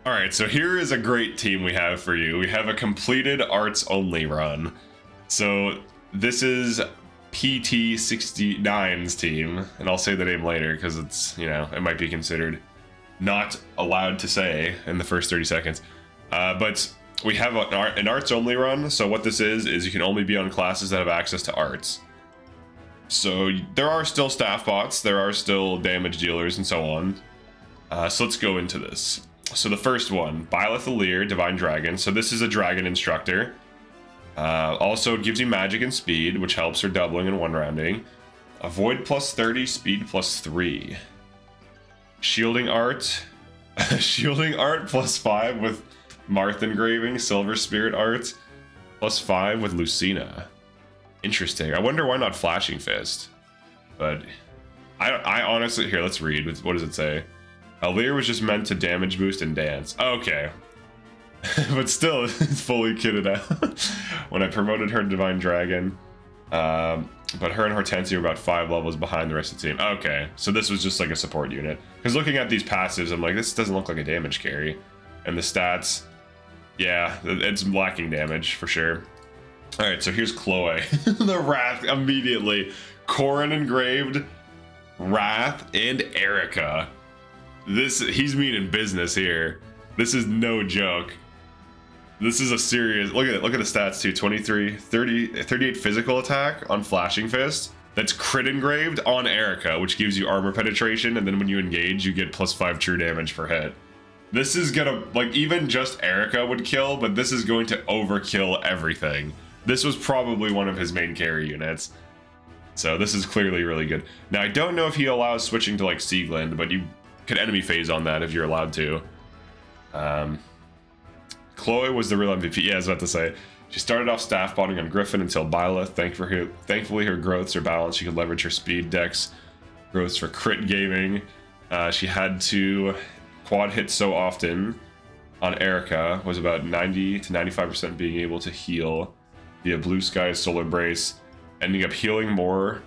All right, so here is a great team we have for you. We have a completed arts only run. So this is PT69's team, and I'll say the name later because it's, you know, it might be considered not allowed to say in the first 30 seconds. But we have an arts only run. So what this is you can only be on classes that have access to arts. So there are still staff bots, there are still damage dealers and so on. So let's go into this. So the first one, Byleth Alir, Divine Dragon. So this is a dragon instructor. Also it gives you magic and speed, which helps her doubling and one rounding. Avoid plus 30, speed plus 3. Shielding art. Shielding art plus 5 with Marth engraving. Silver Spirit art plus 5 with Lucina. Interesting. I wonder why not Flashing Fist. But I honestly, here, let's read. What does it say? Alir was just meant to damage boost and dance. Okay. But still, it's fully kitted out. When I promoted her to Divine Dragon. But her and Hortensia were about 5 levels behind the rest of the team. Okay, so this was just like a support unit. Because looking at these passives, I'm like, this doesn't look like a damage carry. And the stats, yeah, it's lacking damage for sure. All right, so here's Chloe. The Wrath immediately. Corrin engraved, Wrath, and Erica. He's meaning business here. This is no joke. This is a serious, look at it, look at the stats too. 23, 30, 38 physical attack on Flashing Fist. That's crit engraved on Erica, which gives you armor penetration, and then when you engage, you get plus 5 true damage per hit. This is gonna, like, even just Erica would kill, but this is going to overkill everything. This was probably one of his main carry units. So this is clearly really good. Now, I don't know if he allows switching to, like, Sieglinde, but you could enemy phase on that if you're allowed to. Chloe was the real MVP. Yeah, I was about to say. She started off staff botting on Griffin until Byleth. Thankfully, her growths are balanced. She could leverage her speed dex growths for crit gaming. She had to quad hit so often on Erica, was about 90 to 95% being able to heal via Blue Sky's Solar Brace, ending up healing more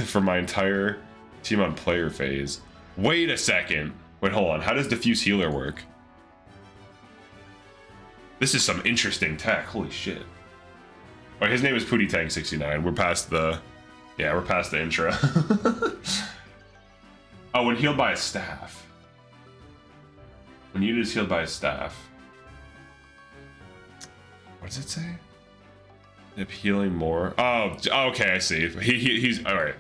for my entire team on player phase. Wait a second. Wait, hold on. How does Diffuse Healer work? This is some interesting tech. Holy shit. Oh, his name is Pootie Tank 69. We're past the... Yeah, we're past the intro. Oh, when healed by a staff. When unit is healed by a staff. What does it say? If healing more. Oh, okay, I see. He's... Alright.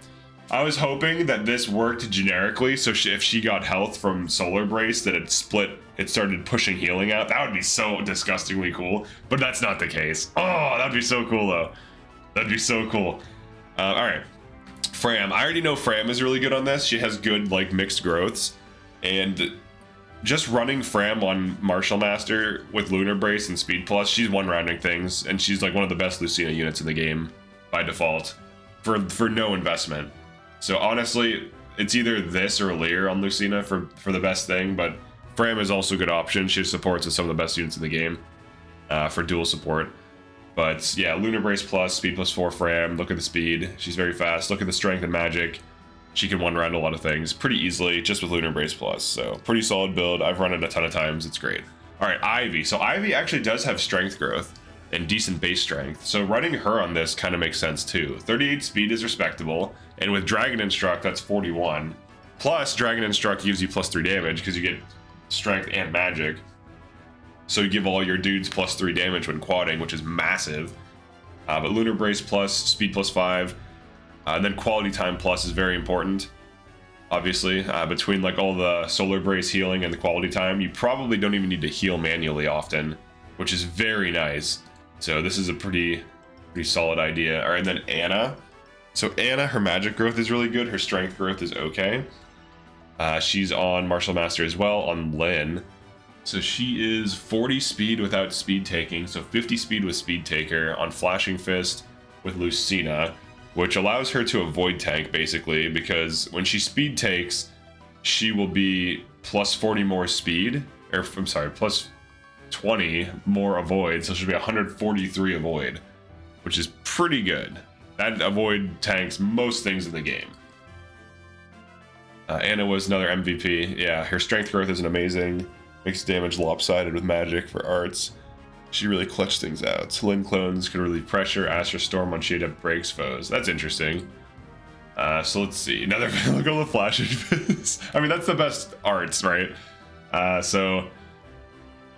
I was hoping that this worked generically, so if she got health from Solar Brace, that it started pushing healing out. That would be so disgustingly cool, but that's not the case. Oh, that'd be so cool, though. That'd be so cool. All right, Fram. I already know Fram is really good on this. She has good, like, mixed growths, and just running Fram on Martial Master with Lunar Brace and Speed Plus, she's one-rounding things, and she's, like, one of the best Lucina units in the game by default for no investment. So honestly, it's either this or Alir on Lucina for the best thing, but Fram is also a good option. She supports with some of the best units in the game for dual support. But yeah, Lunar Brace plus, speed plus 4 Fram. Look at the speed. She's very fast. Look at the strength and magic. She can one-round a lot of things pretty easily just with Lunar Brace plus. So pretty solid build. I've run it a ton of times. It's great. All right, Ivy. So Ivy actually does have strength growth and decent base strength. So running her on this kind of makes sense too. 38 speed is respectable. And with Dragon Instruct, that's 41. Plus, Dragon Instruct gives you plus 3 damage because you get strength and magic. So you give all your dudes plus 3 damage when quadding, which is massive. But Lunar Brace plus, speed plus 5. And then Quality Time plus is very important. Obviously, between like all the Solar Brace healing and the Quality Time, you probably don't even need to heal manually often, which is very nice. So this is a pretty solid idea. All right, and then Anna. So Anna, her magic growth is really good. Her strength growth is okay. She's on Martial Master as well on Lyn. So she is 40 speed without speed taking. So 50 speed with speed taker on Flashing Fist with Lucina, which allows her to avoid tank basically, because when she speed takes, she will be plus 40 more speed, or I'm sorry, plus 20 more avoid. So she'll be 143 avoid, which is pretty good. That avoid tanks most things in the game. Anna was another MVP. Yeah, her strength growth isn't amazing. Makes damage lopsided with magic for arts. She really clutched things out. Lin clones could relieve pressure. Astra Storm on Shade Up breaks foes. That's interesting. So let's see. Another look at all the flashes. I mean, that's the best arts, right? All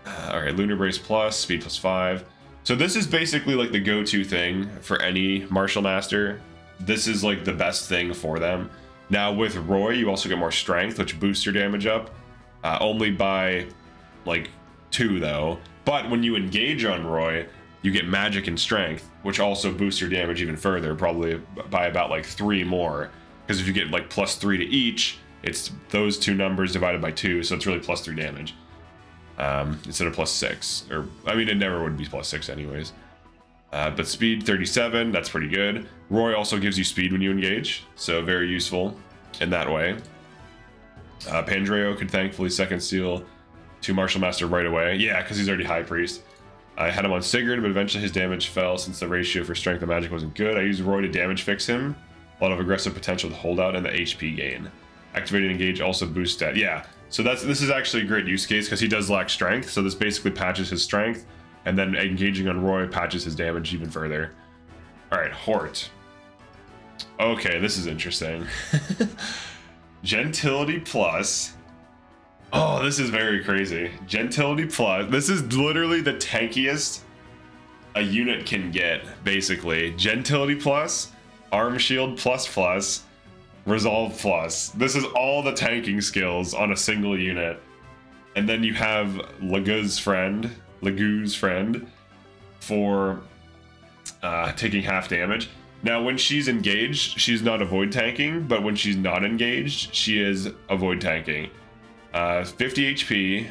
right, Lunar Brace plus, speed plus 5. So this is basically like the go-to thing for any Martial Master. This is like the best thing for them. Now with Roy, you also get more strength, which boosts your damage up. Only by like 2 though. But when you engage on Roy, you get magic and strength, which also boosts your damage even further, probably by about like 3 more. Because if you get like plus 3 to each, it's those 2 numbers divided by 2, so it's really plus 3 damage. Instead of plus 6. Or, I mean, it never would be plus 6 anyways. But speed 37, that's pretty good. Roy also gives you speed when you engage, so very useful in that way. Pandreo could thankfully second seal to Martial Master right away. Yeah, because he's already High Priest. I had him on Sigurd, but eventually his damage fell since the ratio for strength and magic wasn't good. I used Roy to damage fix him. A lot of aggressive potential to hold out and the HP gain. Activated engage also boosts stat. Yeah, so this is actually a great use case because he does lack strength, so this basically patches his strength, and then engaging on Roy patches his damage even further. All right, Hort. Okay, this is interesting. Gentility plus. Oh, this is very crazy. Gentility plus. This is literally the tankiest a unit can get, basically. Gentility plus, arm shield plus plus, resolve plus. This is all the tanking skills on a single unit. And then you have Legu's friend for taking half damage. Now, when she's engaged, she's not avoid tanking, but when she's not engaged, she is avoid tanking. 50 HP,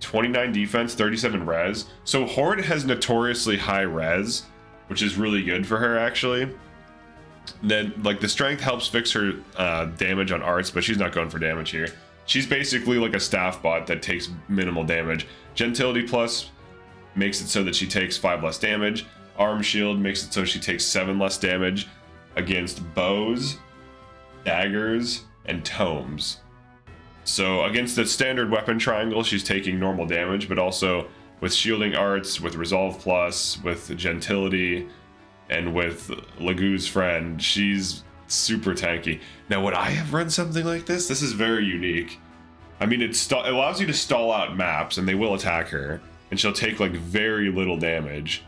29 defense, 37 res. So Horde has notoriously high res, which is really good for her, actually. Then, like, the strength helps fix her damage on arts, but she's not going for damage here. She's basically like a staff bot that takes minimal damage. Gentility plus makes it so that she takes 5 less damage. Arm shield makes it so she takes 7 less damage against bows, daggers, and tomes. So against the standard weapon triangle, she's taking normal damage, but also with shielding arts, with resolve plus, with gentility, and with Legu's friend, she's super tanky. Now, would I have run something like this? This is very unique. I mean, it allows you to stall out maps, and they will attack her, and she'll take like very little damage.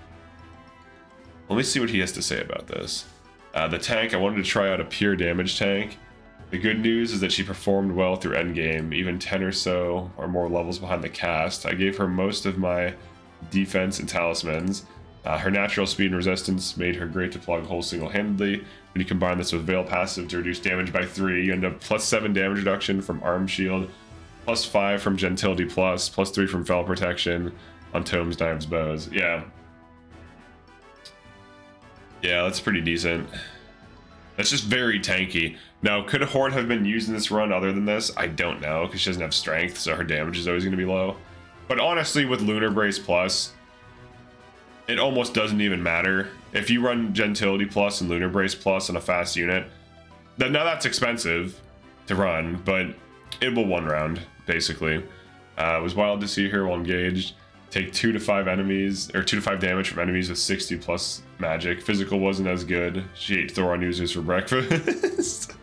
Let me see what he has to say about this. The tank, I wanted to try out a pure damage tank. The good news is that she performed well through endgame, even 10 or so or more levels behind the cast. I gave her most of my defense and talismans. Her natural speed and resistance made her great to plug holes single-handedly. When you combine this with Veil passive to reduce damage by 3, you end up plus 7 damage reduction from Arm Shield, plus 5 from Gentility plus 3 from Fel Protection on Tomes, Knives, Bows. Yeah, that's pretty decent. That's just very tanky. Now, could Horde have been used in this run other than this? I don't know, because she doesn't have strength, so her damage is always going to be low. But honestly, with Lunar Brace Plus, it almost doesn't even matter. If you run Gentility Plus and Lunar Brace Plus on a fast unit, then now that's expensive to run, but it will one round, basically. It was wild to see her while engaged take 2 to 5 enemies, or 2 to 5 damage from enemies with 60 plus magic. Physical wasn't as good. She ate Thoron users for breakfast.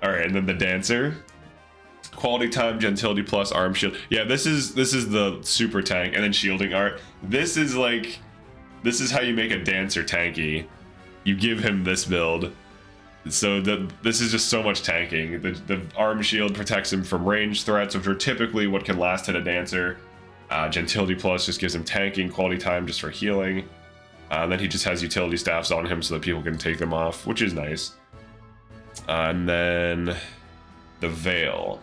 Alright, and then the Dancer. Quality time, gentility plus, arm shield. Yeah, this is the super tank, and then shielding art. This is how you make a Dancer tanky. You give him this build. So this is just so much tanking. The arm shield protects him from ranged threats, which are typically what can last hit a Dancer. Gentility plus just gives him tanking, quality time just for healing. And then he just has utility staffs on him so that people can take them off, which is nice. And then the Veil.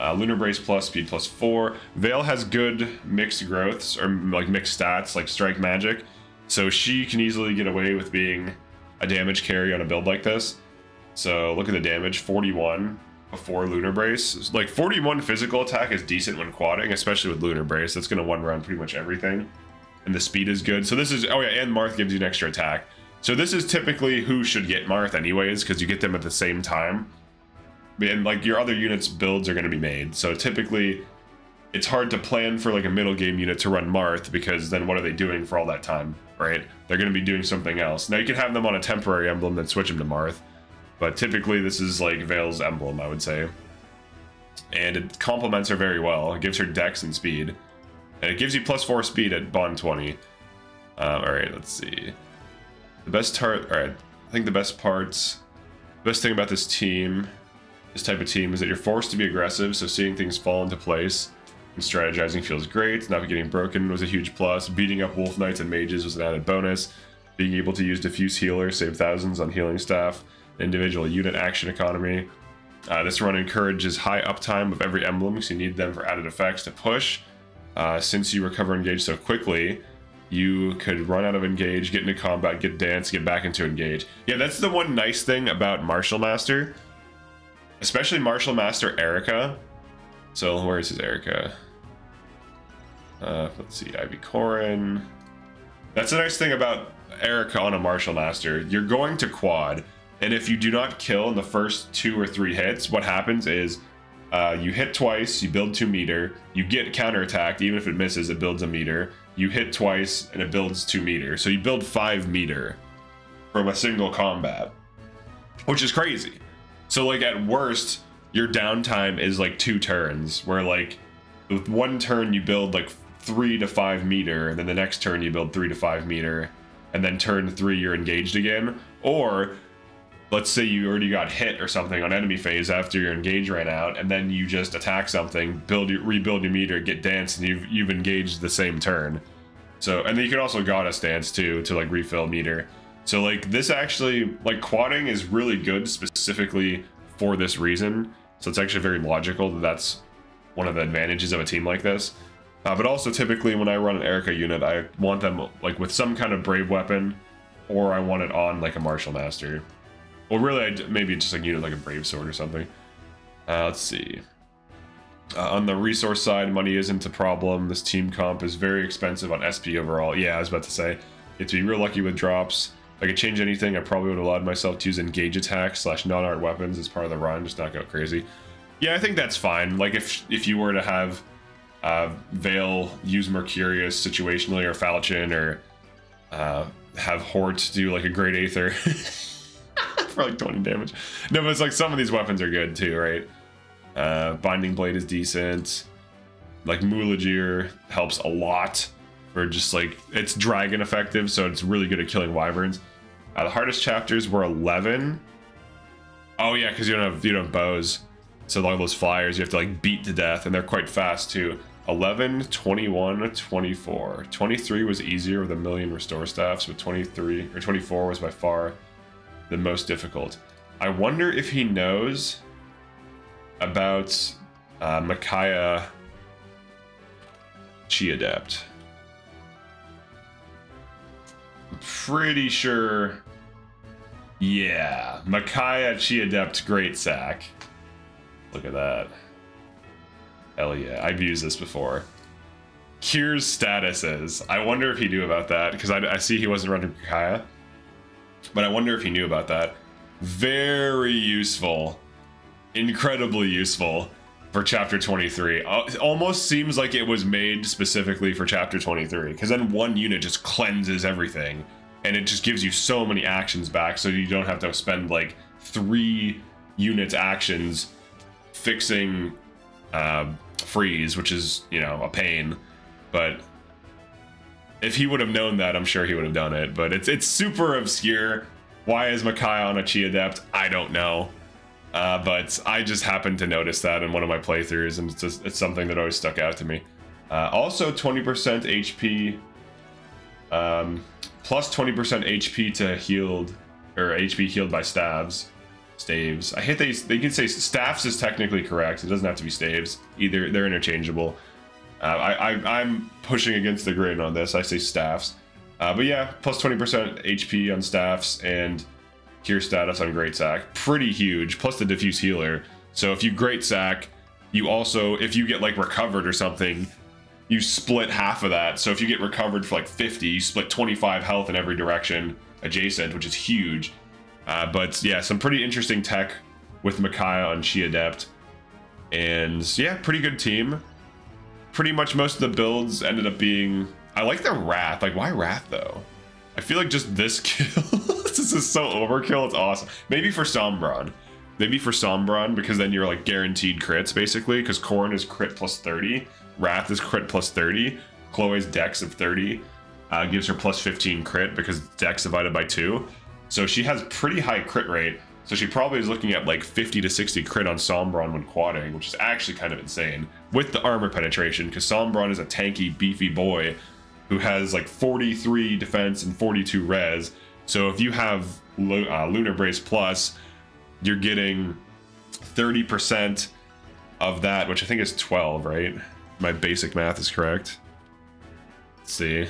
Lunar Brace plus, speed plus 4. Veil has good mixed growths, or like mixed stats, like strike magic. So she can easily get away with being a damage carry on a build like this. So look at the damage, 41 before Lunar Brace. Like 41 physical attack is decent when quadding, especially with Lunar Brace. That's gonna one round pretty much everything. And the speed is good. So this is, oh yeah, and Marth gives you an extra attack. So this is typically who should get Marth anyways, because you get them at the same time. and like your other units builds are going to be made. So typically it's hard to plan for like a middle game unit to run Marth, because then what are they doing for all that time, right? They're going to be doing something else. Now you can have them on a temporary emblem, then switch them to Marth, but typically this is like Vale's emblem, I would say. And it complements her very well. It gives her dex and speed, and it gives you +4 speed at bond 20. All right, let's see. The best all right, I think the best thing about this team, this type of team, is that you're forced to be aggressive, so seeing things fall into place and strategizing feels great. Not getting broken was a huge plus. Beating up Wolf Knights and Mages was an added bonus. Being able to use Diffuse Healer, save thousands on healing staff, individual unit action economy. This run encourages high uptime of every emblem, so you need them for added effects to push. Since you recover engage so quickly, you could run out of engage, get into combat, get dance, get back into engage. Yeah, that's the one nice thing about Martial Master, especially Martial Master Erica. So where is his Erica? Let's see, Ivy Corrin. That's the nice thing about Erica on a Martial Master. You're going to quad, and if you do not kill in the first 2 or 3 hits, what happens is you hit twice, you build 2 meter, you get counterattacked, even if it misses, it builds a meter. You hit twice and it builds 2 meter. So you build 5 meter from a single combat, which is crazy. So like at worst, your downtime is like 2 turns, where like with 1 turn you build like 3 to 5 meter, and then the next turn you build 3 to 5 meter, and then turn 3 you're engaged again. Or let's say you already got hit or something on enemy phase after your engage ran out, and then you just attack something, rebuild your meter, get dance, and you've engaged the same turn. So, and then you can also goddess dance too to like refill meter. So like this actually, like quadding is really good specifically for this reason. So it's actually very logical that that's one of the advantages of a team like this. But also typically when I run an Erica unit, I want them like with some kind of brave weapon, or I want it on like a Martial Master. Well, really, maybe just like unit like a Brave Sword or something. Let's see. On the resource side, money isn't a problem. This team comp is very expensive on SP overall. Yeah, I was about to say, you have to be real lucky with drops. If I could change anything, I probably would have allowed myself to use engage attacks / non-art weapons as part of the run, just not go crazy. Yeah, I think that's fine. Like if you were to have Vale use Mercurius situationally, or Falchion, or have Hort do like a Great Aether. For like 20 damage. No, but it's like some of these weapons are good too, right? Binding Blade is decent. Like Mulagir helps a lot for just like, it's dragon effective, so it's really good at killing wyverns. The hardest chapters were 11. Oh yeah, because you don't have bows. So all those flyers you have to like beat to death, and they're quite fast too. 11, 21, 24. 23 was easier with 1,000,000 restore staffs, but 23 or 24 was by far the most difficult. I wonder if he knows about Micaiah Chi Adept. I'm pretty sure. Yeah, Micaiah Chi Adept Great Sack. Look at that. Hell yeah, I've used this before. Kyr's statuses. I wonder if he knew about that, because I see he wasn't running Micaiah. But I wonder if he knew about that. Very useful. Incredibly useful for chapter 23. It almost seems like it was made specifically for chapter 23, because then one unit just cleanses everything, and it just gives you so many actions back, so you don't have to spend like 3 units actions fixing freeze, which is, you know, a pain. But if he would have known that, I'm sure he would have done it. But it's super obscure. Why is Micaiah on a Chi Adept? I don't know. But I just happened to notice that in one of my playthroughs, and it's something that always stuck out to me. Also 20% HP, plus 20% HP to healed, or HP healed by staves. I hate they can say staffs is technically correct. It doesn't have to be staves. Either, they're interchangeable. I'm pushing against the grain on this. I say staffs. But yeah, plus 20% HP on staffs, and cure status on Great Sack. Pretty huge, plus the diffuse healer. So if you Great Sack, you also, if you get like recovered or something, you split half of that. So if you get recovered for like 50, you split 25 health in every direction adjacent, which is huge. But yeah, some pretty interesting tech with Micaiah on She Adept. And yeah, pretty good team. Pretty much most of the builds ended up being... I like the Wrath. Like, why Wrath, though? I feel like just this kill... This is so overkill. It's awesome. Maybe for Sombron. Maybe for Sombron, because then you're, like, guaranteed crits, basically. Because Corrin is crit plus 30. Wrath is crit plus 30. Chloe's dex of 30 gives her plus 15 crit, because dex divided by 2. So she has pretty high crit rate. So she probably is looking at like 50 to 60 crit on Sombron when quadding, which is actually kind of insane with the armor penetration, because Sombron is a tanky, beefy boy who has like 43 defense and 42 res. So if you have Lunar Brace Plus, you're getting 30% of that, which I think is 12, right? My basic math is correct. Let's see.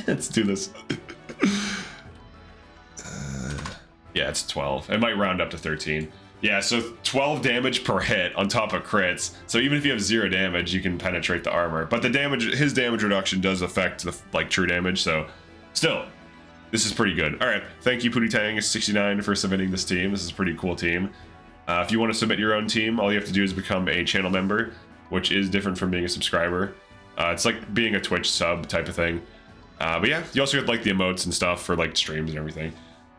Let's do this. Yeah, it's 12. It might round up to 13. Yeah, so 12 damage per hit on top of crits. So even if you have 0 damage, you can penetrate the armor. But the damage, his damage reduction does affect the like true damage. So still, this is pretty good. All right, thank you PootyTang69 for submitting this team. This is a pretty cool team. If you want to submit your own team, all you have to do is become a channel member, which is different from being a subscriber. It's like being a Twitch sub type of thing. But yeah, you also get like the emotes and stuff for like streams and everything.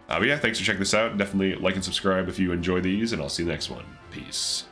But yeah, thanks for checking this out. Definitely like and subscribe if you enjoy these, and I'll see you next one. Peace.